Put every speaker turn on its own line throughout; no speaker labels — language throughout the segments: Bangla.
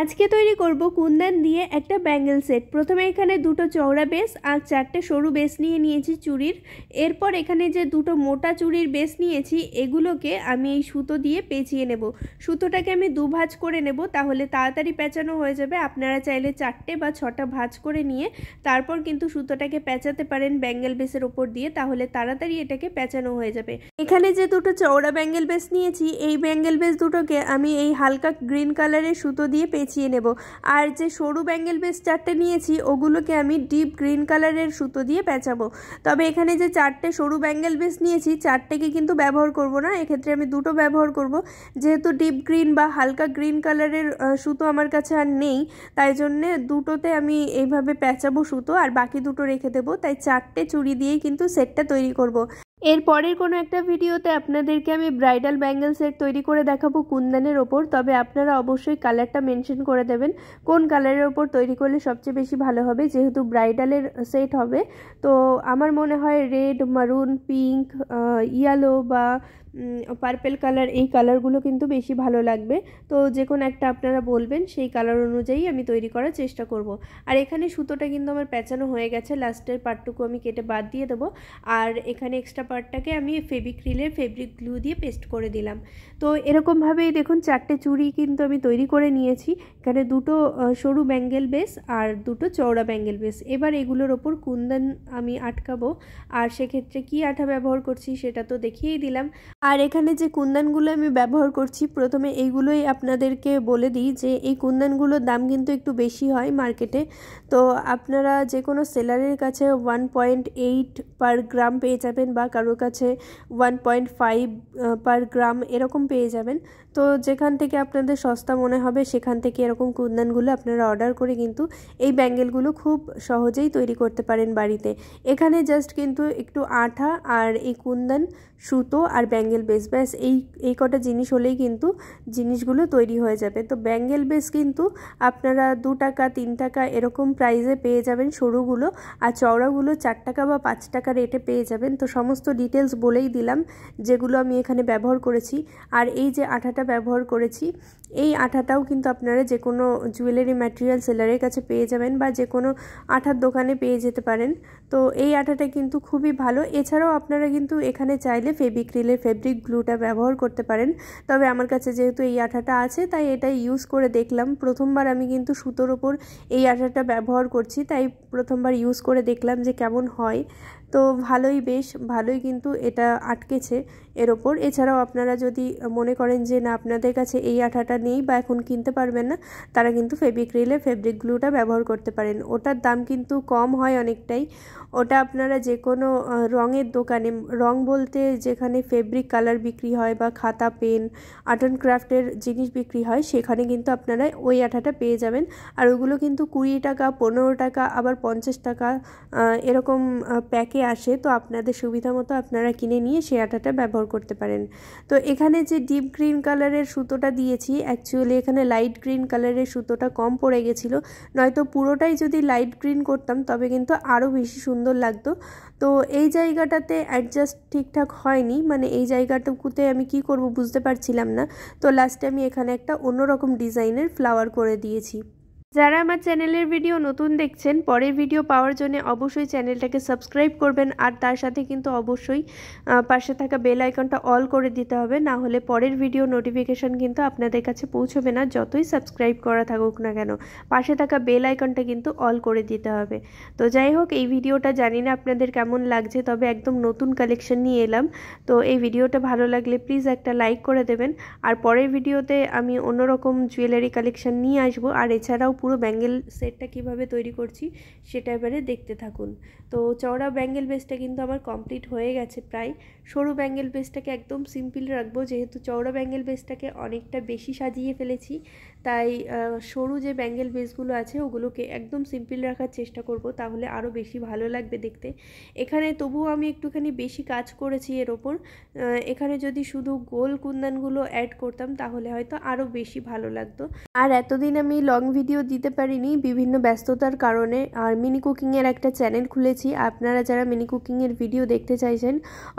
আজকে তৈরি করব কুন্দন দিয়ে একটা ব্যাঙ্গেল সেট। প্রথমে এখানে দুটো চওড়া বেস আর চারটে সরু বেস নিয়ে নিয়েছি চুড়ির। এরপর এখানে যে দুটো মোটা চুড়ির বেস নিয়েছি এগুলোকে আমি এই সুতো দিয়ে পেঁচিয়ে নেব। সুতোটাকে আমি দু ভাঁজ করে নেব, তাহলে তাড়াতাড়ি পেঁচানো হয়ে যাবে। আপনারা চাইলে 4টে বা 6টা ভাঁজ করে নিয়ে তারপর কিন্তু সুতোটাকে পেঁচাতে পারেন ব্যাঙ্গেল বেসের ওপর দিয়ে, তাহলে তাড়াতাড়ি এটাকে পেঁচানো হয়ে যাবে। এখানে যে দুটো চওড়া ব্যাঙ্গেল বেস নিয়েছি এই ব্যাঙ্গেল বেস দুটোকে আমি এই হালকা গ্রিন কালারের সুতো দিয়ে পেঁচিয়ে নেব। আর যে সরু ব্যাঙ্গেল বেস 4টে নিয়েছি ওগুলোকে আমি ডিপ গ্রিন কালারের সুতো দিয়ে পেঁচাবো। তবে এখানে যে 4টে সরু ব্যাঙ্গেল বেস নিয়েছি 4টেকে কিন্তু ব্যবহার করব না, এক্ষেত্রে আমি দুটো ব্যবহার করব। যেহেতু ডিপ গ্রিন বা হালকা গ্রিন কালারের সুতো আমার কাছে আর নেই, তাই জন্যে দুটোতে আমি এইভাবে পেঁচাবো সুতো, আর বাকি দুটো রেখে দেবো। তাই 4টে চুড়ি দিয়েই কিন্তু সেটটা তৈরি করব। এর পরের কোনো একটা ভিডিওতে আপনাদেরকে আমি ব্রাইডাল ব্যাঙ্গেল সেট তৈরি করে দেখাবো কুন্দনের ওপর। তবে আপনারা অবশ্যই কালারটা মেনশন করে দেবেন কোন কালারের ওপর তৈরি করলে সবচেয়ে বেশি ভালো হবে, যেহেতু ব্রাইডালের সেট হবে। তো আমার মনে হয় রেড, মারুন, পিঙ্ক, ইয়েলো বা পার্পেল কালার, এই কালারগুলো কিন্তু বেশি ভালো লাগবে। তো যে কোনো একটা আপনারা বলবেন, সেই কালার অনুযায়ী আমি তৈরি করার চেষ্টা করব। আর এখানে সুতোটা কিন্তু আমার পেঁচানো হয়ে গেছে, লাস্টের পার্টটুকু আমি কেটে বাদ দিয়ে দেবো। আর এখানে এক্সট্রা পার্টটাকে আমি ফেবিক্রিলের ফেব্রিক গ্লু দিয়ে পেস্ট করে দিলাম। তো এরকমভাবেই দেখুন 4টে চুড়ি কিন্তু আমি তৈরি করে নিয়েছি। এখানে দুটো সরু ব্যাঙ্গেল বেস আর দুটো চওড়া ব্যাঙ্গেল বেস। এবার এগুলোর ওপর কুন্দন আমি আটকাবো, আর সেক্ষেত্রে কী আঠা ব্যবহার করছি সেটা তো দেখিয়েই দিলাম। আর এখানে যে কুন্দনগুলো আমি ব্যবহার করছি, প্রথমে এইগুলোই আপনাদেরকে বলে দিই যে এই কুন্দনগুলোর দাম কিন্তু একটু বেশি হয় মার্কেটে। তো আপনারা যে কোনো সেলারের কাছে 1.8 পার গ্রাম পেয়ে যাবেন, বা কারোর কাছে 1.5 পার গ্রাম এরকম পেয়ে যাবেন। তো যেখান থেকে আপনাদের সস্তা মনে হবে সেখান থেকে এরকম কুন্দনগুলো আপনারা অর্ডার করে কিন্তু এই ব্যাঙ্গেলগুলো খুব সহজেই তৈরি করতে পারেন বাড়িতে। এখানে জাস্ট কিন্তু একটু আঠা আর এই কুন্দন, সুতো আর ব্যাঙ্গেল বেস, ব্যাস এই কটা জিনিস হলেই কিন্তু জিনিসগুলো তৈরি হয়ে যাবে। তো ব্যাঙ্গেল বেস কিন্তু আপনারা 2 টাকা 3 টাকা এরকম প্রাইসে পেয়ে যাবেন সরুগুলো, আর চওড়াগুলো 4 টাকা বা 5 টাকা রেটে পেয়ে যাবেন। তো সমস্ত ডিটেলস বলেই দিলাম যেগুলো আমি এখানে ব্যবহার করেছি। আর এই যে আঠাটা ব্যবহার করেছি, এই আঠাটাও কিন্তু আপনারা যে কোনো জুয়েলারি ম্যাটেরিয়াল সেলারের কাছে পেয়ে যাবেন, বা যে কোনো আঠার দোকানে পেয়ে যেতে পারেন। তো এই আঠাটা কিন্তু খুবই ভালো। এছাড়াও আপনারা কিন্তু এখানে চাইলে ফেবিক্রিলের ফেব্রিক গ্লুটা ব্যবহার করতে পারেন। তবে আমার কাছে যেহেতু এই আঠাটা আছে তাই এটা ইউজ করে দেখলাম। প্রথমবার আমি কিন্তু সুতোর ওপর এই আঠাটা ব্যবহার করছি, তাই প্রথমবার ইউজ করে দেখলাম যে কেমন হয়। তো বেশ ভালোই কিন্তু এটা আটকেছে এর ওপর। এছাড়াও আপনারা যদি মনে করেন যে না আপনাদের কাছে এই আঠাটা নেই বা এখন কিনতে পারবেন না, তারা কিন্তু ফেবিক্রিলের ফেব্রিক গ্লুটা ব্যবহার করতে পারেন। ওটার দাম কিন্তু কম হয় অনেকটাই। ওটা আপনারা যে কোনো রঙের দোকানে, রং বলতে যেখানে ফেব্রিক কালার বিক্রি হয় বা খাতা, পেন, আর্ট অ্যান্ড ক্রাফটের জিনিস বিক্রি হয়, সেখানে কিন্তু আপনারা ওই আঠাটা পেয়ে যাবেন। আর ওগুলো কিন্তু 20 টাকা, 15 টাকা, আবার 50 টাকা এরকম প্যাকে আসে। তো আপনাদের সুবিধা মতো আপনারা কিনে নিয়ে সেই আঠাটা ব্যবহার করতে পারেন। তো এখানে যে ডিপ গ্রিন কালারের সুতোটা দিয়েছি, অ্যাকচুয়ালি এখানে লাইট গ্রিন কালারের সুতোটা কম পড়ে গেছিলো, নয়তো পুরোটাই যদি লাইট গ্রিন করতাম তবে কিন্তু আরও বেশি সুন্দর লাগতো। তো এই জায়গাটাতে অ্যাডজাস্ট ঠিকঠাক হয়নি, মানে এই জায়গাটুকুতে আমি কি করব বুঝতে পারছিলাম না। তো লাস্টে আমি এখানে একটা অন্যরকম ডিজাইনের ফ্লাওয়ার করে দিয়েছি। যারা আমার চ্যানেলের ভিডিও নতুন দেখছেন, পরের ভিডিও পাওয়ার জন্য অবশ্যই চ্যানেলটাকে সাবস্ক্রাইব করবেন, আর তার সাথে কিন্তু অবশ্যই পাশে থাকা বেল আইকনটা অল করে দিতে হবে, না হলে পরের ভিডিও নোটিফিকেশান কিন্তু আপনাদের কাছে পৌঁছবে না, যতই সাবস্ক্রাইব করা থাকুক না কেন। পাশে থাকা বেল আইকনটা কিন্তু অল করে দিতে হবে। তো যাই হোক, এই ভিডিওটা জানি না আপনাদের কেমন লাগছে, তবে একদম নতুন কালেকশন নিয়ে এলাম। তো এই ভিডিওটা ভালো লাগলে প্লিজ একটা লাইক করে দেবেন। আর পরের ভিডিওতে আমি অন্যরকম জুয়েলারি কালেকশন নিয়ে আসবো। আর এছাড়াও পুরো ব্যাঙ্গেল সেটটা কিভাবে তৈরি করছি সেটা এবারে দেখতে থাকুন। তো চওড়া ব্যাঙ্গেল বেসটা কিন্তু আমার কমপ্লিট হয়ে গেছে প্রায়। সরু ব্যাঙ্গেল বেসটাকে একদম সিম্পল রাখবো, যেহেতু চওড়া ব্যাঙ্গেল বেসটাকে অনেকটা বেশি সাজিয়ে ফেলেছি, তাই সরু যে ব্যাঙ্গেল বেসগুলো আছে ওগুলোকে একদম সিম্পল রাখার চেষ্টা করব, তাহলে আরও বেশি ভালো লাগবে দেখতে। এখানে তবুও আমি একটুখানি বেশি কাজ করেছি এর ওপর। এখানে যদি শুধু গোল কুন্দনগুলো অ্যাড করতাম তাহলে হয়তো আরও বেশি ভালো লাগতো। আর এতদিন আমি লং ভিডিও দিতে পারিনি বিভিন্ন ব্যস্ততার কারণে। আর মিনি কুকিংয়ের একটা চ্যানেল খুলেছি, আপনারা যারা মিনি কুকিংয়ের ভিডিও দেখতে চাইছেন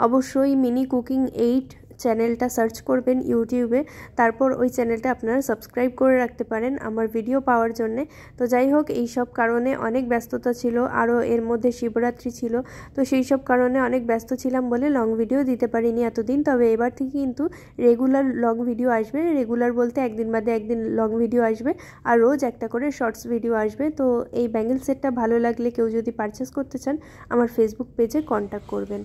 অবশ্যই মিনি কুকিং 8 চ্যানেলটা সার্চ করবেন ইউটিউবে, তারপর ওই চ্যানেলটা আপনারা সাবস্ক্রাইব করে রাখতে পারেন আমার ভিডিও পাওয়ার জন্যে। তো যাই হোক, এই সব কারণে অনেক ব্যস্ততা ছিল, আরও এর মধ্যে শিবরাত্রি ছিল, তো সেই সব কারণে অনেক ব্যস্ত ছিলাম বলে লং ভিডিও দিতে পারিনি এতদিন। তবে এবার থেকে কিন্তু রেগুলার লং ভিডিও আসবে, রেগুলার বলতে একদিন বাদে একদিন লং ভিডিও আসবে, আর রোজ একটা করে শর্টস ভিডিও আসবে। তো এই ব্যাঙ্গেল সেটটা ভালো লাগলে কেউ যদি পারচেস করতে চান আমার ফেসবুক পেজে কন্ট্যাক্ট করবেন।